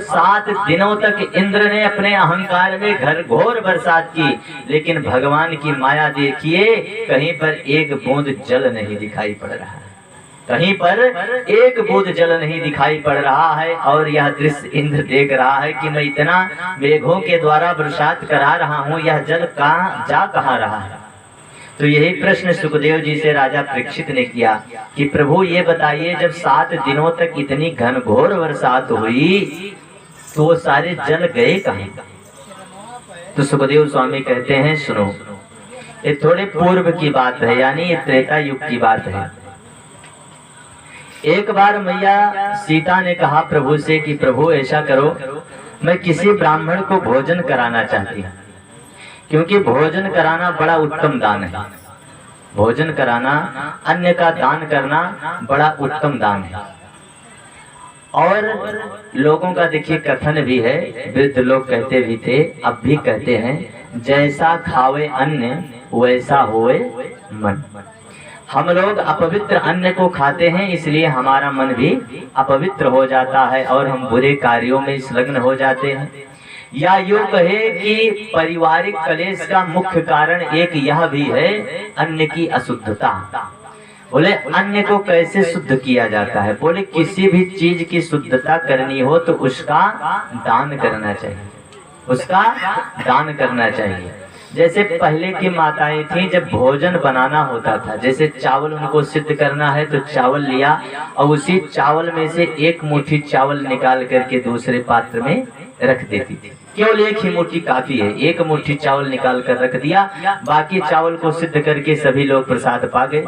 7 दिनों तक इंद्र ने अपने अहंकार में घर घोर बरसात की, लेकिन भगवान की माया देखिए, कहीं पर एक बूंद जल नहीं दिखाई पड़ रहा है, कहीं पर एक बूंद जल नहीं दिखाई पड़ रहा है। और यह दृश्य इंद्र देख रहा है कि मैं इतना मेघों के द्वारा बरसात करा रहा हूँ, यह जल कहाँ जा कहाँ रहा है। तो यही प्रश्न सुखदेव जी से राजा परीक्षित ने किया कि प्रभु ये बताइए, जब 7 दिनों तक इतनी घनघोर बरसात हुई तो वो सारे जल गए कहाँ? तो सुखदेव स्वामी कहते हैं, सुनो, ये थोड़े पूर्व की बात है, यानी ये त्रेता युग की बात है। एक बार मैया सीता ने कहा प्रभु से कि प्रभु ऐसा करो, मैं किसी ब्राह्मण को भोजन कराना चाहती हूँ, क्योंकि भोजन कराना बड़ा उत्तम दान है। भोजन कराना, अन्य का दान करना बड़ा उत्तम दान है। और लोगों का देखिए कथन भी है, वृद्ध लोग कहते भी थे, अब भी कहते हैं, जैसा खावे अन्न वैसा होए मन। हम लोग अपवित्र अन्न को खाते हैं, इसलिए हमारा मन भी अपवित्र हो जाता है और हम बुरे कार्यों में संलग्न हो जाते हैं। या यूं कहे कि पारिवारिक कलेश का मुख्य कारण एक यह भी है, अन्न की अशुद्धता। बोले अन्न को कैसे शुद्ध किया जाता है? बोले किसी भी चीज की शुद्धता करनी हो तो उसका दान करना चाहिए, उसका दान करना चाहिए। जैसे पहले की माताएं थी, जब भोजन बनाना होता था, जैसे चावल उनको सिद्ध करना है तो चावल लिया और उसी चावल में से एक मुट्ठी चावल निकाल करके दूसरे पात्र में रख देती थी। केवल एक ही मुट्ठी काफी है, एक मुट्ठी चावल निकाल कर रख दिया, बाकी चावल को सिद्ध करके सभी लोग प्रसाद पा गए।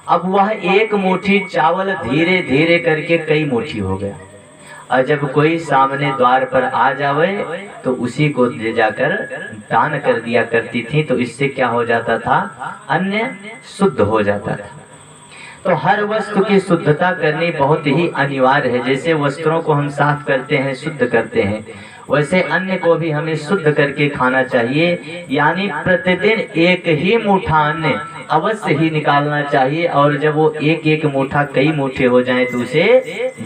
अब वह एक मुट्ठी चावल धीरे धीरे करके कई मुट्ठी हो गया, और जब कोई सामने द्वार पर आ जावे तो उसी को ले जाकर दान कर दिया करती थी। तो इससे क्या हो जाता था? अन्न शुद्ध हो जाता था। तो हर वस्तु की शुद्धता करनी बहुत ही अनिवार्य है। जैसे वस्त्रों को हम साफ करते हैं, शुद्ध करते हैं, वैसे अन्न को भी हमें शुद्ध करके खाना चाहिए। यानी प्रतिदिन एक ही मुट्ठा अन्न अवश्य ही निकालना चाहिए, और जब वो एक एक मुट्ठा कई मुट्ठे हो जाएं तो उसे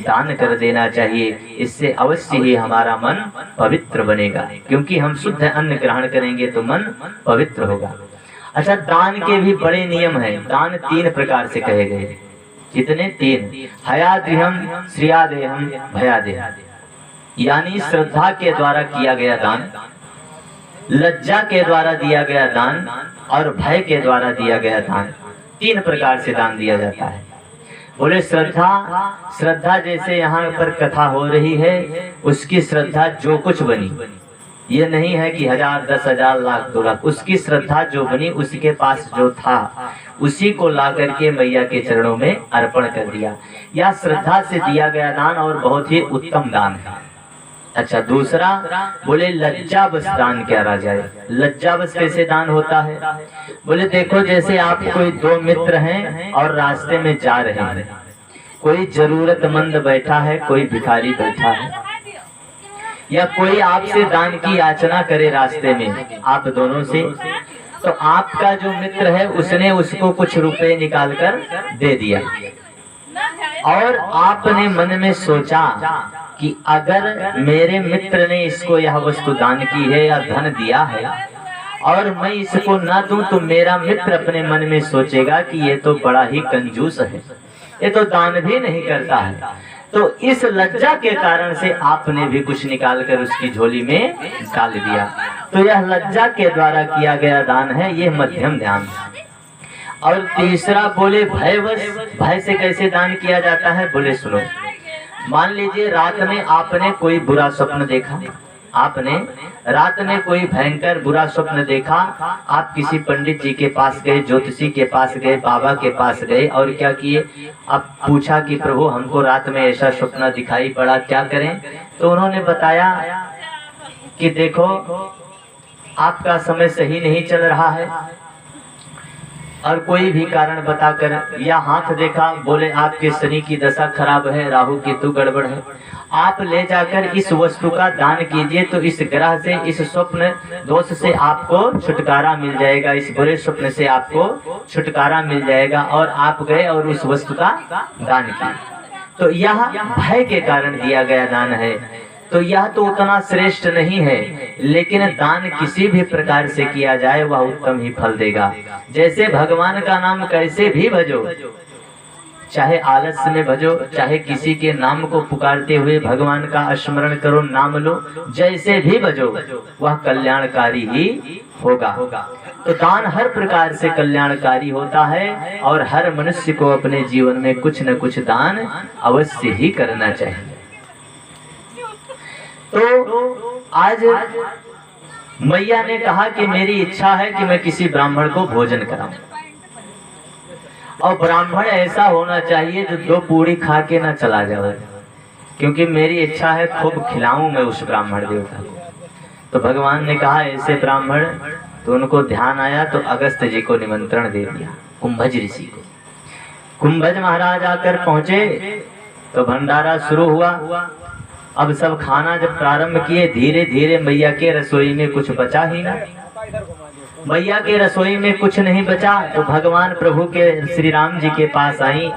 दान कर देना चाहिए। इससे अवश्य ही हमारा मन पवित्र बनेगा, क्योंकि हम शुद्ध अन्न ग्रहण करेंगे तो मन पवित्र होगा। अच्छा, दान के भी बड़े नियम हैं। दान 3 प्रकार से कहे गए। कितने? 3। हयादेहम, श्रियादेहम, भयादेहम। यानी श्रद्धा के द्वारा किया गया दान, लज्जा के द्वारा दिया गया दान और भय के द्वारा दिया गया दान। 3 प्रकार से दान दिया जाता है। बोले श्रद्धा जैसे यहाँ पर कथा हो रही है, उसकी श्रद्धा जो कुछ बनी, ये नहीं है कि 1000, 10,000, लाख, 2 लाख, उसकी श्रद्धा जो बनी, उसके पास जो था उसी को ला करके मैया के चरणों में अर्पण कर दिया। यह श्रद्धा से दिया गया दान और बहुत ही उत्तम दान है। अच्छा, दूसरा बोले लज्जावश दान क्या जाए। लज्जावश कैसे दान होता है? बोले देखो, जैसे आप कोई 2 मित्र हैं और रास्ते में जा रहे हैं, कोई जरूरतमंद बैठा है, कोई भिखारी बैठा है, या कोई आपसे दान की याचना करे रास्ते में आप दोनों से, तो आपका जो मित्र है उसने उसको कुछ रुपए निकाल कर दे दिया, और आपने मन में सोचा कि अगर मेरे मित्र ने इसको यह वस्तु दान की है या धन दिया है और मैं इसको ना दूं तो मेरा मित्र अपने मन में सोचेगा कि ये तो बड़ा ही कंजूस है, ये तो दान भी नहीं करता है। तो इस लज्जा के कारण से आपने भी कुछ निकाल कर उसकी झोली में डाल दिया। तो यह लज्जा के द्वारा किया गया दान है, ये मध्यम ध्यान। और तीसरा बोले भयवश। भय से कैसे दान किया जाता है? बोले सुनो, मान लीजिए रात में आपने कोई बुरा स्वप्न देखा, आपने रात में कोई भयंकर बुरा स्वप्न देखा। आप किसी पंडित जी के पास गए, ज्योतिषी के पास गए, बाबा के पास गए, और क्या किए? अब पूछा कि प्रभु हमको रात में ऐसा स्वप्न दिखाई पड़ा, क्या करें? तो उन्होंने बताया कि देखो आपका समय सही नहीं चल रहा है, और कोई भी कारण बताकर, या हाथ देखा, बोले आपके शनि की दशा खराब है, राहु केतु गड़बड़ है, आप ले जाकर इस वस्तु का दान कीजिए, तो इस ग्रह से, इस स्वप्न दोष से आपको छुटकारा मिल जाएगा, इस बुरे स्वप्न से आपको छुटकारा मिल जाएगा। और आप गए और उस वस्तु का दान किया। तो यह भय के कारण दिया गया दान है। तो यह तो उतना श्रेष्ठ नहीं है, लेकिन दान किसी भी प्रकार से किया जाए वह उत्तम ही फल देगा। जैसे भगवान का नाम कैसे भी भजो, चाहे आलस्य में भजो, चाहे किसी के नाम को पुकारते हुए भगवान का स्मरण करो, नाम लो, जैसे भी भजो वह कल्याणकारी ही होगा। तो दान हर प्रकार से कल्याणकारी होता है और हर मनुष्य को अपने जीवन में कुछ न कुछ दान अवश्य ही करना चाहिए। तो आज मैया ने कहा कि मेरी इच्छा है कि मैं किसी ब्राह्मण को भोजन कराऊं, और ब्राह्मण ऐसा होना चाहिए जो 2 पूड़ी खा के ना चला जाए, क्योंकि मेरी इच्छा है खूब खिलाऊं मैं उस ब्राह्मण देवता को। तो भगवान ने कहा ऐसे ब्राह्मण, तो उनको ध्यान आया तो अगस्त जी को निमंत्रण दे दिया, कुंभज ऋषि को। कुंभज महाराज आकर पहुंचे तो भंडारा शुरू हुआ। अब सब खाना जब प्रारंभ किए, धीरे धीरे मैया के रसोई में कुछ बचा ही ना। मैया के रसोई में कुछ नहीं बचा तो भगवान प्रभु के श्री राम जी के पास आई,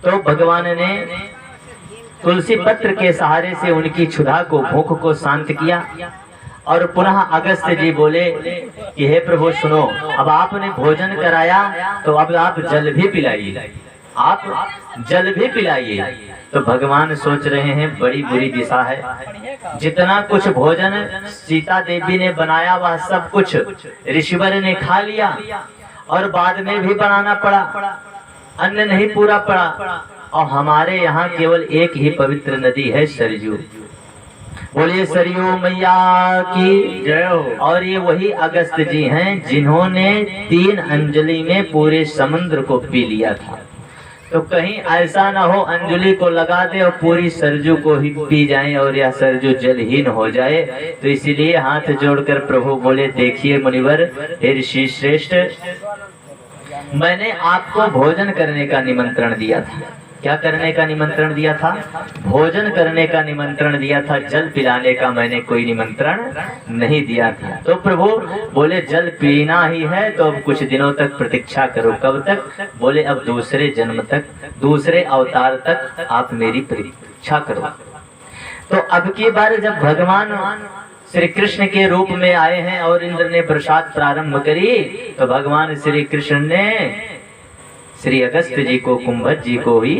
तो भगवान ने तुलसी पत्र के सहारे से उनकी क्षुधा को, भूख को शांत किया। और पुनः अगस्त जी बोले कि हे प्रभु सुनो, अब आपने भोजन कराया तो अब आप जल भी पिलाइए, आप जल भी पिलाइए। तो भगवान सोच रहे हैं बड़ी बुरी दिशा है, जितना कुछ भोजन सीता देवी ने बनाया वह सब कुछ ऋषिवर ने खा लिया और बाद में भी बनाना पड़ा, अन्न नहीं पूरा पड़ा। और हमारे यहाँ केवल एक ही पवित्र नदी है सरयू, बोलिए सरयू मैया की जय हो। और ये वही अगस्त जी हैं जिन्होंने 3 अंजलि में पूरे समुद्र को पी लिया था। तो कहीं ऐसा ना हो अंजलि को लगा दे और पूरी सरजू को ही पी जाए और यह सरजू जलहीन हो जाए। तो इसीलिए हाथ जोड़कर प्रभु बोले, देखिए मुनिवर, हे ऋषि श्रेष्ठ, मैंने आपको भोजन करने का निमंत्रण दिया था। क्या करने का निमंत्रण दिया था? भोजन करने का निमंत्रण दिया था, जल पिलाने का मैंने कोई निमंत्रण नहीं दिया था। तो प्रभु बोले जल पीना ही है तो अब कुछ दिनों तक प्रतीक्षा करो। कब तक? बोले अब दूसरे जन्म तक, दूसरे अवतार तक आप मेरी प्रतीक्षा करो। तो अब की बार जब भगवान श्री कृष्ण के रूप में आए हैं और इंद्र ने प्रसाद प्रारंभ करी, तो भगवान श्री कृष्ण ने श्री अगस्त जी को, कुंभज जी को ही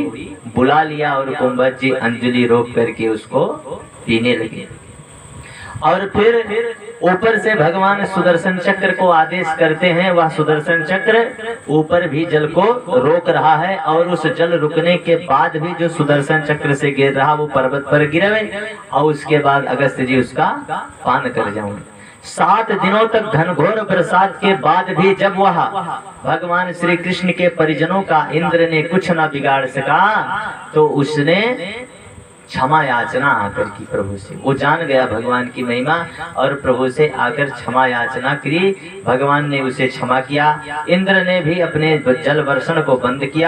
बुला लिया और कुंभज जी अंजलि रोक करके उसको पीने लगे। और फिर ऊपर से भगवान सुदर्शन चक्र को आदेश करते हैं, वह सुदर्शन चक्र ऊपर भी जल को रोक रहा है और उस जल रुकने के बाद भी जो सुदर्शन चक्र से गिर रहा वो पर्वत पर गिरे और उसके बाद अगस्त जी उसका पान कर जाऊंगे। 7 दिनों तक घनघोर प्रसाद के बाद भी जब वह भगवान श्री कृष्ण के परिजनों का इंद्र ने कुछ ना बिगाड़ सका, तो उसने क्षमा याचना आकर की प्रभु से। वो जान गया भगवान की महिमा और प्रभु से आकर क्षमा याचना की। भगवान ने उसे क्षमा किया। इंद्र ने भी अपने जल वर्षण को बंद किया।